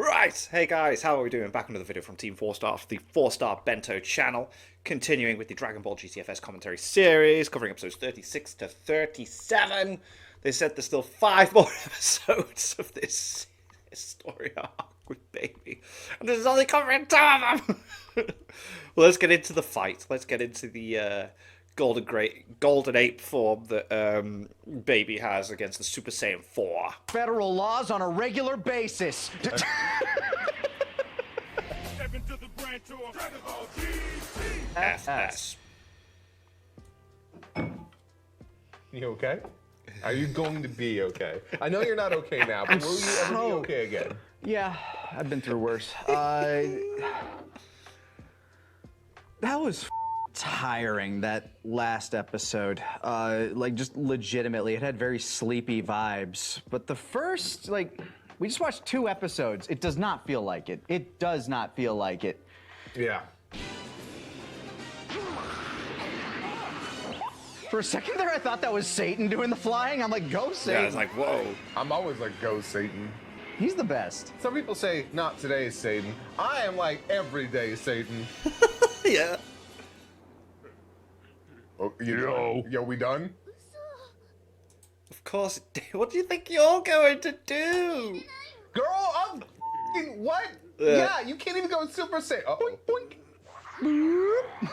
Right, hey guys, how are we doing? Back another video from Team 4-Star for the 4-Star Bento channel. Continuing with the Dragon Ball GTFS commentary series, covering episodes 36 to 37. They said there's still 5 more episodes of this story arc with Baby. And this is only covering 2 of them! Well, let's get into the fight. Let's get into the golden ape form that Baby has against the Super Saiyan 4. Federal laws on a regular basis. Step into the branch of Dragon Ball GTFS. You okay? Are you going to be okay? I know you're not okay now, but will you ever be okay again? Yeah, I've been through worse. That was tiring, that last episode. Like, just legitimately, it had very sleepy vibes. But the first, we just watched 2 episodes. It does not feel like it. It does not feel like it. Yeah. For a second there, I thought that was Satan doing the flying. I'm like, go Satan. Yeah, I was like, whoa. I'm always like, go Satan. He's the best. Some people say, not today, Satan. I am like, everyday Satan. Yeah. Oh, yo, we done? Of course it did. What do you think you're going to do? Girl, I'm f***ing what? Yeah, you can't even go Super Saiyan. Uh-oh. Boink, boink.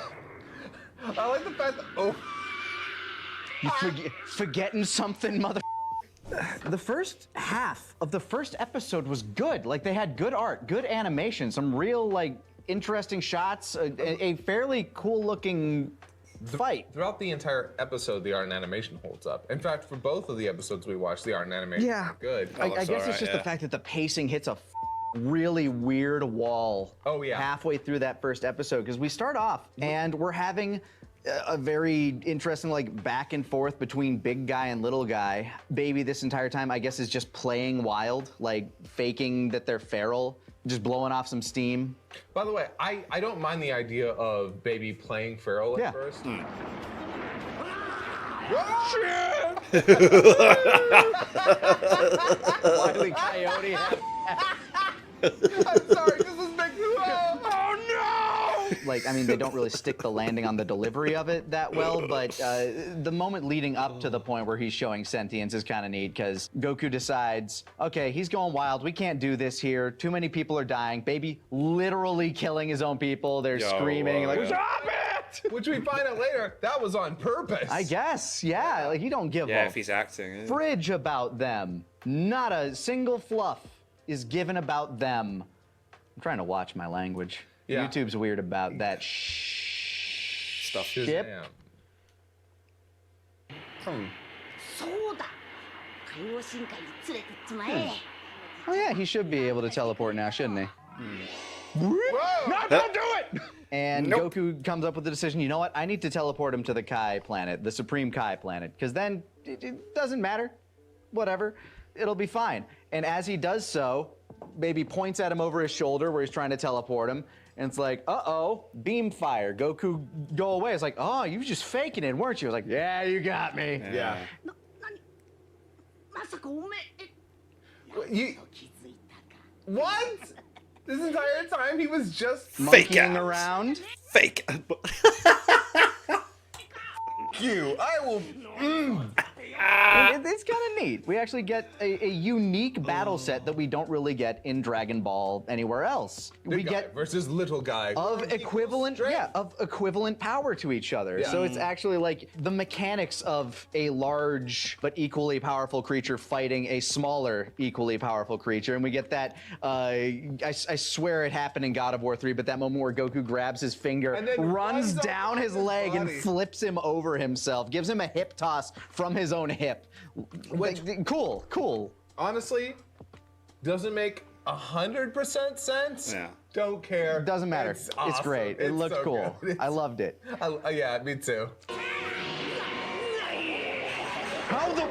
I like the fact that, You forgetting something, mother. The first half of the first episode was good. Like, they had good art, good animation, some real, interesting shots, a fairly cool-looking fight. Throughout the entire episode, the art and animation holds up. In fact, for both of the episodes we watched, the art and animation is good. I guess it's just the fact that the pacing hits a really weird wall halfway through that first episode, because we start off and we're having a very interesting back and forth between big guy and little guy. Baby this entire time, I guess, is just playing wild, faking that they're feral, just blowing off some steam. By the way, I don't mind the idea of Baby playing feral at first. Wile E. Coyote. I'm sorry, this is big. Oh no! I mean, they don't really stick the landing on the delivery of it that well, but the moment leading up to the point where he's showing sentience is kind of neat, because Goku decides, okay, he's going wild. We can't do this here. Too many people are dying. Baby literally killing his own people. They're screaming, stop it! Which we find out later, that was on purpose. I guess, yeah. He don't give Yeah, a if he's acting. fridge about them. Not a single fluff is given about them. I'm trying to watch my language. Yeah. YouTube's weird about that stuff. Ship. Oh yeah, he should be able to teleport now, shouldn't he? Whoa! No, don't do it! And Goku comes up with the decision, you know what? I need to teleport him to the Kai planet, the Supreme Kai planet, because then it doesn't matter. Whatever. It'll be fine. And as he does so, Baby points at him over his shoulder where he's trying to teleport him, and it's like, uh-oh, beam fire. Goku, go away. It's like, oh, you were just faking it, weren't you? I was like, yeah, you got me. Yeah. What? This entire time he was just Fake Monkeying out. around. Fake. you. I will. It's kind of neat. We actually get a unique battle set that we don't really get in Dragon Ball anywhere else. Big we guy get versus little guy. of equivalent, of equivalent power to each other. Yeah. So it's actually like the mechanics of a large but equally powerful creature fighting a smaller, equally powerful creature, and we get that. I swear it happened in God of War 3, but that moment where Goku grabs his finger, And then runs runs up down on his his leg, and body. flips him over himself, gives him a hip toss from his own hip. Cool. Honestly, doesn't make 100% sense. Yeah. Don't care. Doesn't matter. It's It's awesome. great. It It's looked so cool. good. I loved it. Yeah, me too. How the?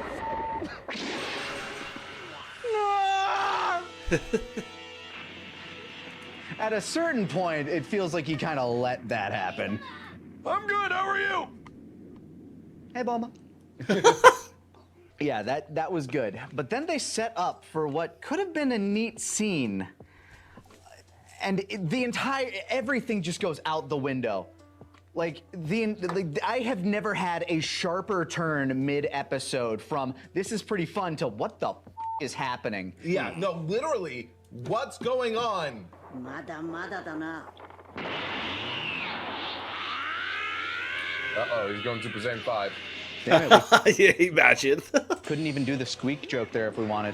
At a certain point, it feels like he kind of let that happen. I'm good, how are you? Hey, Bulma. Yeah, that was good. But then they set up for what could have been a neat scene and everything just goes out the window. Like I have never had a sharper turn mid-episode from this is pretty fun to what the is happening. Yeah, no, literally, what's going on? まだまだだな。 Uh-oh, he's going Super Saiyan 5. Yeah, imagine. Couldn't even do the squeak joke there if we wanted.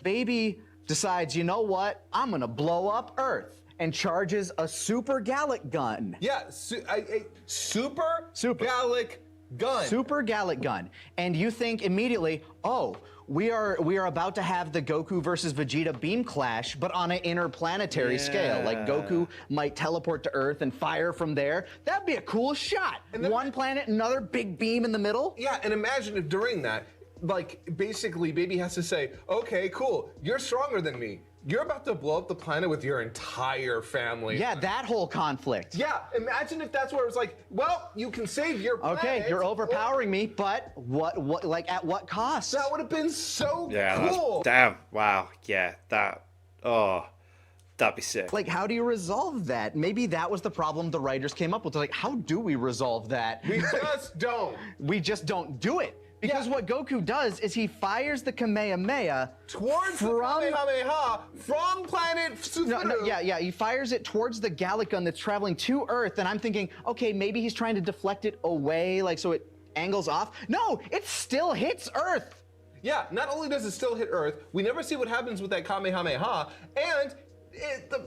Baby decides, you know what? I'm gonna blow up Earth and charges a super Gallic gun. Yeah, super Gallic gun. Super Gallic gun. And you think immediately, oh, we are about to have the Goku versus Vegeta beam clash, but on an interplanetary scale. Like Goku might teleport to Earth and fire from there. That'd be a cool shot. And then, one planet, another big beam in the middle. Yeah, and imagine if during that, like, basically, Baby has to say, okay, cool, you're stronger than me. You're about to blow up the planet with your entire family. Yeah, that whole conflict. Yeah, imagine if that's where it was like, well, you can save your planet. Okay, you're overpowering me, but what, like, at what cost? That would have been so Yeah, cool. damn, wow, yeah, that'd be sick. Like, how do you resolve that? Maybe that was the problem the writers came up with. They're like, how do we resolve that? We just don't. We just don't do it. Because what Goku does is he fires the Kamehameha towards the Kamehameha from planet Yeah, he fires it towards the Gallic gun that's traveling to Earth, and I'm thinking, okay, maybe he's trying to deflect it away, like so it angles off. No, it still hits Earth. Yeah, not only does it still hit Earth, we never see what happens with that Kamehameha, and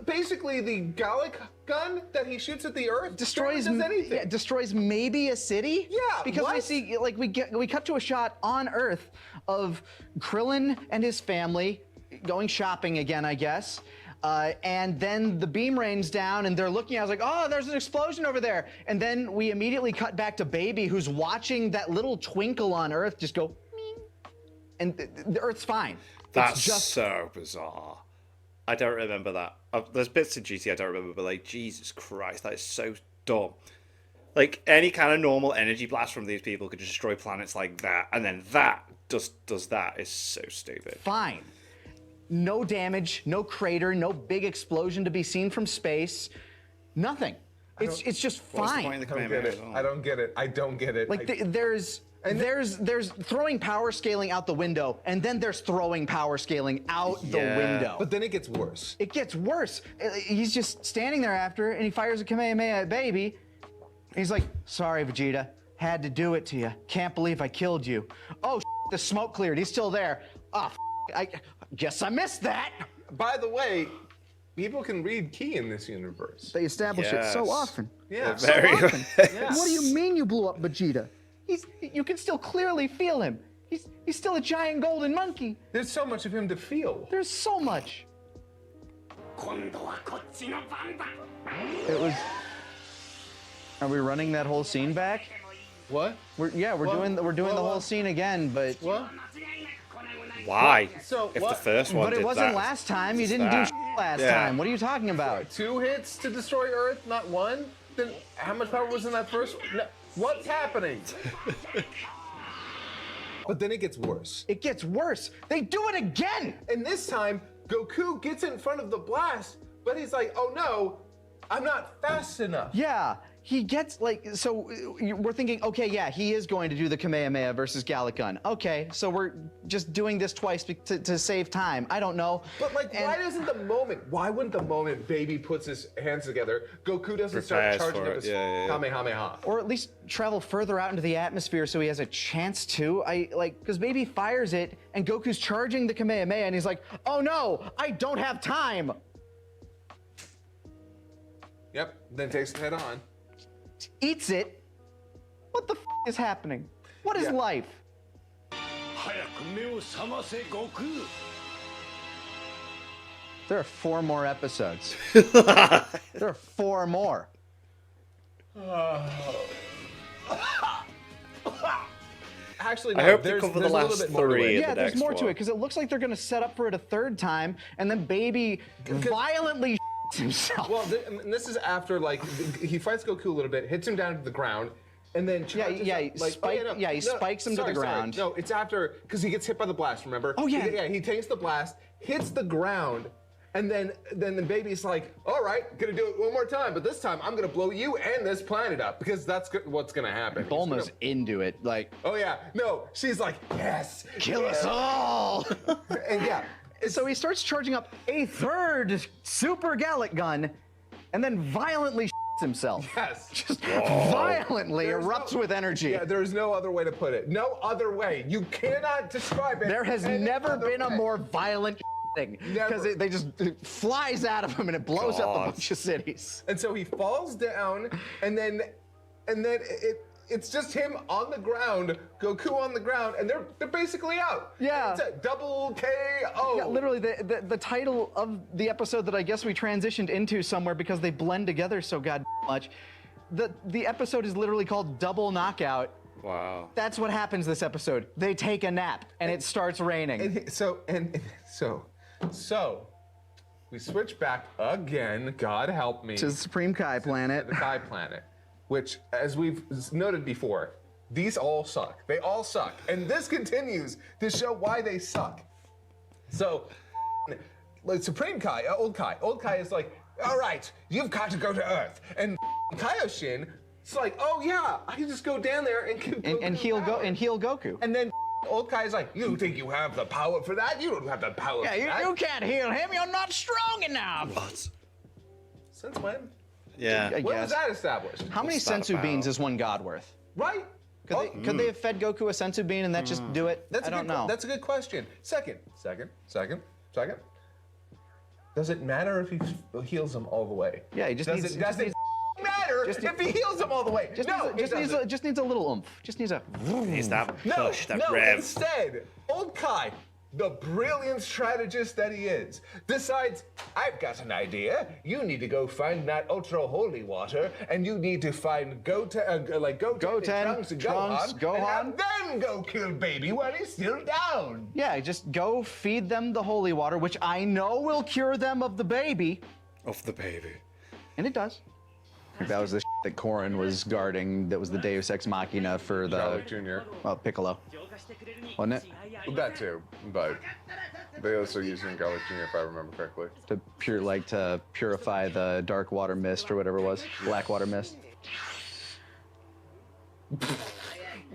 basically the Gallic gun that he shoots at the Earth destroys anything. Yeah, destroys maybe a city. Yeah, because we see like we cut to a shot on Earth of Krillin and his family going shopping again, I guess. And then the beam rains down, and they're looking. I was like, "Oh, there's an explosion over there!" And then we immediately cut back to Baby, who's watching that little twinkle on Earth just go, Ming. And the Earth's fine. That's it's just so bizarre. I don't remember that. There's bits in GT I don't remember, but like, Jesus Christ, that is so dumb. Like, any kind of normal energy blast from these people could destroy planets like that, and then that does that is so stupid. Fine. No damage, no crater, no big explosion to be seen from space. Nothing. It's just fine. I don't get it. I don't get it. Like there's throwing power scaling out the window, and then there's throwing power scaling out the window. But then it gets worse. It gets worse. He's just standing there after, and he fires a Kamehameha at Baby. He's like, "Sorry, Vegeta. Had to do it to you. Can't believe I killed you." Oh, the smoke cleared. He's still there. Oh, I guess I missed that. By the way, people can read ki in this universe. They establish it so often. Yeah, so often. Yes. What do you mean you blew up Vegeta? You can still clearly feel him. He's still a giant golden monkey. There's so much of him to feel. There's so much. It was. Are we running that whole scene back? What? We're doing the whole scene again, but. What? Why? So, if the first one But it did wasn't that, last time. You didn't do last time. What are you talking about? 2 hits to destroy Earth, not 1? Then how much power was in that first one? No. What's happening? But then it gets worse. It gets worse. They do it again! And this time, Goku gets in front of the blast, but he's like, oh no, I'm not fast enough. Yeah, he gets like, so we're thinking, okay, yeah, he is going to do the Kamehameha versus Gallic Gun. Okay, so we're just doing this twice to save time. I don't know. But like, why wouldn't the moment Baby puts his hands together, Goku doesn't start charging up his Kamehameha? Or at least travel further out into the atmosphere so he has a chance to. Because Baby fires it and Goku's charging the Kamehameha and he's like, oh no, I don't have time. Yep, then takes it head on. Eats it. What the is happening? What is life? There are 4 more episodes. There are 4 more. Actually, no, I hope they there's cover a the little last bit more to 3. it. Yeah, there's more to it because it looks like they're going to set up for it a 3rd time, and then Baby violently himself. Well, this is after he fights Goku a little bit, hits him down to the ground, and then he spikes him to the ground. No, it's after because he gets hit by the blast. Remember? Oh yeah. Yeah, he takes the blast, hits the ground, And then the baby's like, all right, gonna do it one more time, but this time I'm gonna blow you and this planet up because that's what's gonna happen. Bulma's into it, like, Oh yeah, no, she's like, yes, kill us all. and yeah, So he starts charging up a third super Gallic gun, and then violently himself. yes. Just violently There's erupts no- with energy. Yeah, there's no other way to put it. No other way. You cannot describe it. There has any never other been a way. more violent thing. Because Never. it flies out of him and it blows up a God. bunch of cities. And so he falls down, and then it's just him on the ground, Goku on the ground, and they're basically out. Yeah. It's a double KO. Yeah, literally, the title of the episode that I guess we transitioned into somewhere because they blend together so god much. The episode is literally called Double Knockout. Wow. That's what happens this episode. They take a nap and it starts raining. So we switch back again. God help me. To the Supreme Kai planet. The Kai planet, which, as we've noted before, these all suck. They all suck, and this continues to show why they suck. So, like Supreme Kai, Old Kai is like, all right, you've got to go to Earth, and Kaioshin, it's like, oh yeah, I can just go down there and heal Goku. And then Old Kai is like, you think you have the power for that? You don't have the power for that. you can't heal him. You're not strong enough. What? Since when? Yeah. I When was guess. that established? How many What's that sensu beans about? is one god worth? Right? Could they have fed Goku a sensu bean and that just do it? That's I don't know. That's a good question. Second. Does it matter if he heals them all the way? Yeah, he just does needs- it, just does it needs- matter just if he heals them all the way? just needs a little oomph. Just needs a. He's that push, that no, rev. Instead, Old Kai, the brilliant strategist that he is, decides, I've got an idea. You need to go find that ultra holy water, and you need to find Goten, Trunks, and Gohan. and have them go kill baby while he's still down. Yeah, just go feed them the holy water, which I know will cure them of the baby. Of the baby. And it does. That was the that Korin was guarding. That was the Deus Ex Machina for the Garlic Jr. well, Piccolo, wasn't it? That too, but they also use Garlic Jr. if I remember correctly. To purify the dark water mist or whatever it was, black water mist.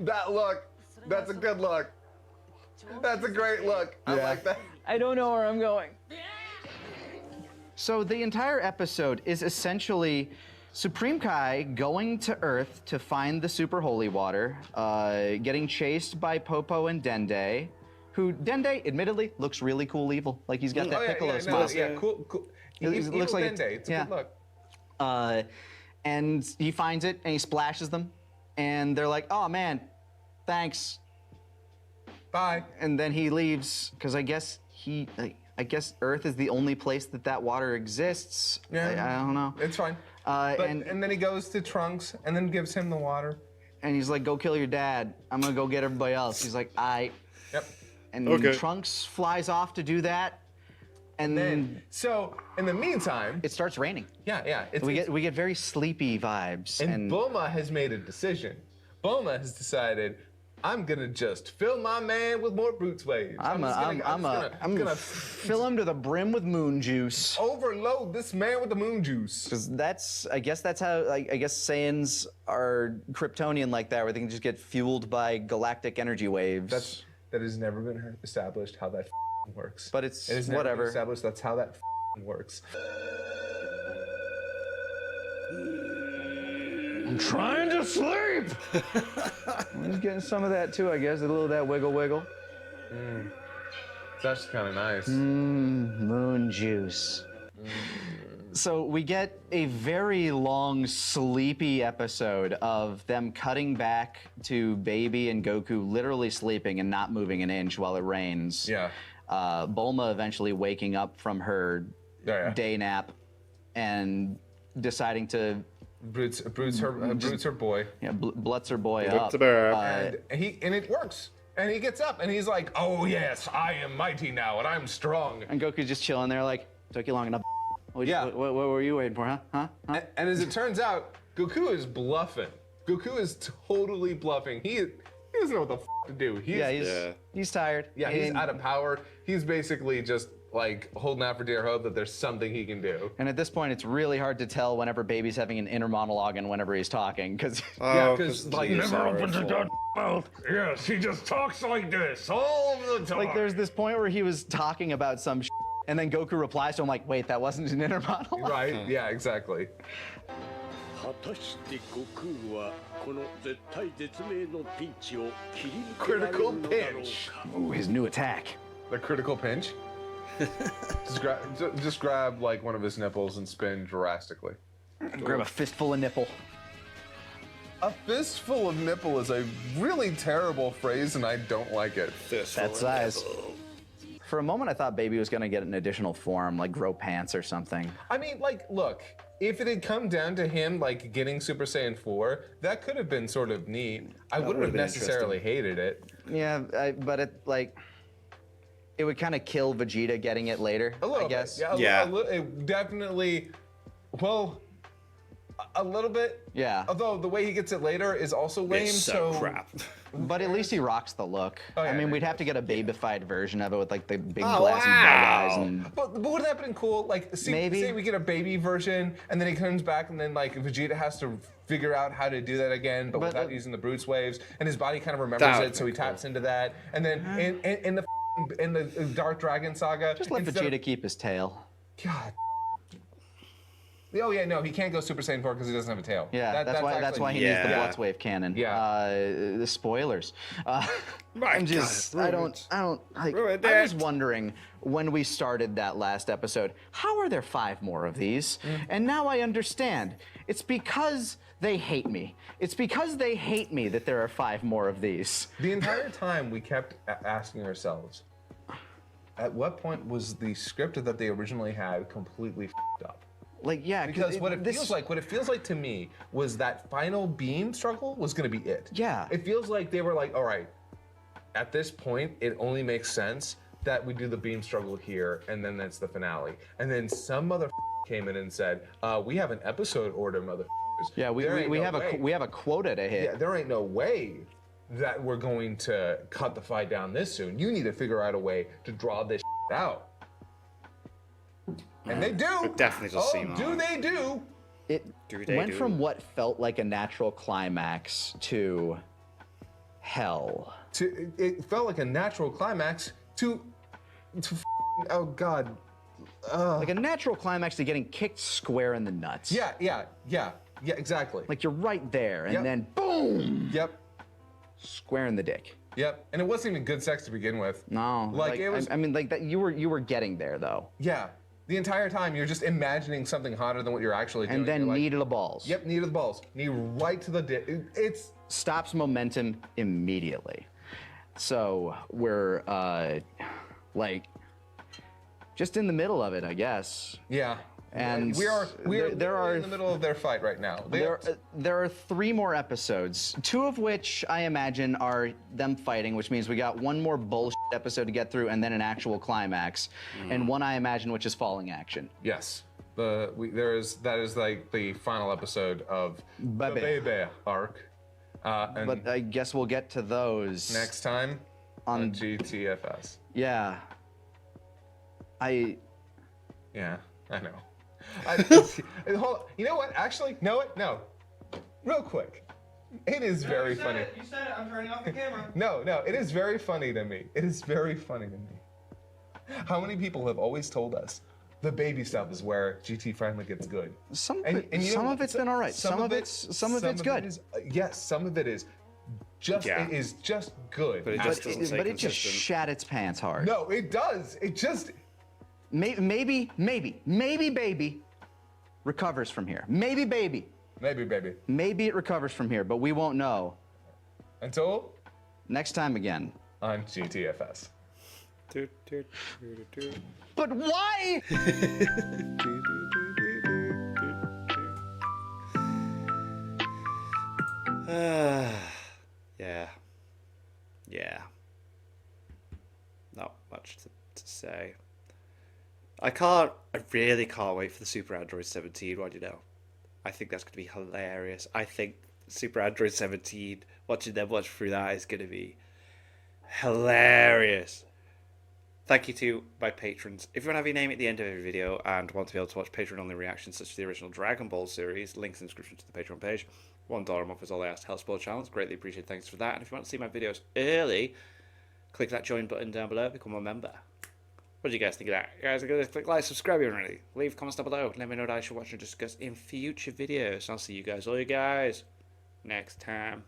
That look, that's a good look. That's a great look. I Yeah. like that. I don't know where I'm going. So the entire episode is essentially Supreme Kai going to Earth to find the super holy water, getting chased by Popo and Dende, who Dende admittedly looks really cool evil, like he's got that Piccolo smile. cool. He Evil looks like Dende, it's a yeah. good look. And he finds it and he splashes them, and they're like, "Oh man, thanks." Bye. And then he leaves because I guess Earth is the only place that water exists. Yeah. I don't know. It's fine. And then he goes to Trunks and then gives him the water. and he's like, "Go kill your dad. I'm gonna go get everybody else." He's like, Yep. And Okay. Trunks flies off to do that, and then So in the meantime, it starts raining. yeah. We get very sleepy vibes. And Bulma has made a decision. Bulma has decided, I'm gonna just fill my man with more brute waves. I'm gonna fill him to the brim with moon juice. overload this man with the moon juice. Because I guess that's how I guess Saiyans are Kryptonian like that, where they can just get fueled by galactic energy waves. That has never been established how that works. But it's it has never whatever. been established that's how that works. I'm trying to sleep. He's getting some of that too, I guess. A little of that wiggle wiggle. That's kind of nice. Moon juice. So we get a very long, sleepy episode of them cutting back to Baby and Goku literally sleeping and not moving an inch while it rains. Yeah. Bulma eventually waking up from her day nap and deciding to Brutes her boy. blutz her boy Look up. to bear. And it works. And he gets up and he's like, oh yes, I am mighty now and I'm strong. And Goku's just chilling there like, took you long enough. What were you waiting for, huh? And as it turns out, Goku is bluffing. Goku is totally bluffing. He doesn't know what the to do. He's tired. Yeah, he's out of power. He's basically just like holding out for dear hope that there's something he can do. And at this point, it's really hard to tell whenever Baby's having an inner monologue and whenever he's talking, because Yeah, because like Never opens a god mouth. Yes, he just talks like this all of the time. like there's this point where he was talking about some and then Goku replies to him like, wait, that wasn't an inner monologue? right, yeah, exactly. 果たして悟空はこの絶体絶命のピンチを切り抜けられ Critical るのだろう pinch. か Ooh, his new attack. The critical pinch. just grab like one of his nipples and spin drastically. Grab a fistful of nipple. A fistful of nipple is a really terrible phrase, and I don't like it. That size. For a moment, I thought Baby was gonna get an additional form, like grow pants or something. I mean, like, look, if it had come down to him, like, getting Super Saiyan 4, that could have been sort of neat. I wouldn't have been necessarily hated it. Yeah, but it like it would kind of kill Vegeta getting it later. A little I guess. bit. Yeah. It definitely, well, a little bit. Yeah. Although the way he gets it later is also lame, It's so crap. But at least he rocks the look. Oh, yeah, I mean, yeah, we'd have to get a babified version of it with like the big Oh, glassy bug eyes wow. and. But wouldn't that have been cool? Like, Maybe. say we get a baby version, and then he comes back, and then like Vegeta has to figure out how to do that again, but without using the Bruce waves, and his body kind of remembers That it, so he would've been taps into that, and then in the Dark Dragon saga, Just let instead of- Vegeta keep his tail. God. Oh yeah, no, he can't go Super Saiyan 4 because he doesn't have a tail. Yeah, that's why he needs the Yeah. Blitz Wave cannon. Yeah. The spoilers. My I'm just, God, I don't. Like, Ruined I was it. wondering when we started that last episode, how are there 5 more of these? And now I understand. It's because they hate me. It's because they hate me that there are 5 more of these. The entire time we kept asking ourselves, at what point was the script that they originally had completely f***ed up? Like, yeah, Because what it feels like to me was that final beam struggle was going to be it. Yeah. It feels like they were like, all right, at this point, it only makes sense that we do the beam struggle here, and then that's the finale. And then some mother came in and said, we have an episode order, motherfuckers. Yeah, we have a quota to hit. Yeah, there ain't no way that we're going to cut the fight down this soon. You need to figure out a way to draw this out. And they do. It definitely does seem do like- they do? It Do they went do? from what felt like a natural climax to hell. It felt like a natural climax to oh god. Like a natural climax to getting kicked square in the nuts. Yeah, exactly. Like you're right there, and Yep. then boom, Yep. square in the dick. Yep. And it wasn't even good sex to begin with. No, Like, it was I mean, like that. You were getting there though, Yeah. The entire time you're just imagining something hotter than what you're actually doing. and then You're like, knee to the balls. Yep, knee to the balls. Knee right to the dick. It's Stops momentum immediately. So we're like just in the middle of it, I guess. yeah. And we are there are in the middle of their fight right now. There are 3 more episodes, 2 of which I imagine are them fighting, which means we got one more bullshit episode to get through, and then an actual climax, and one I imagine which is falling action. Yes. That is like the final episode of Bebe. the Bebe arc. And But I guess we'll get to those next time on GTFS. Yeah. Yeah, I know. You know what? Actually, no. Real quick. It is very funny. You said it. I'm turning off the camera. No, it is very funny to me. It is very funny to me. How many people have always told us the baby stuff is where GT finally gets good? Some And you know some what? of it's been all right. Some of it- it's good. Yes, some of it is. It is just good. But it But just doesn't stay but it just consistent. shat its pants hard. No, it does. It just. Maybe baby recovers from here. Maybe baby. Maybe, baby. Maybe it recovers from here, but we won't know. Until Next time again. on GTFS. But why? Yeah. Not much to say. I really can't wait for the Super Android 17 one, you know. I think that's going to be hilarious. I think Super Android 17, watching them watch through that is going to be hilarious. Thank you to my patrons. If you want to have your name at the end of every video and want to be able to watch Patreon-only reactions such as the original Dragon Ball series, links in the description to the Patreon page. $1 a month is all I ask to help support the channel. It's greatly appreciated. Thanks for that. And if you want to see my videos early, click that join button down below. Become a member. What do you guys think of that? You guys are going to click like, subscribe, already. Leave comments down below. Let me know what I should watch and discuss in future videos. I'll see you guys, all you guys, next time.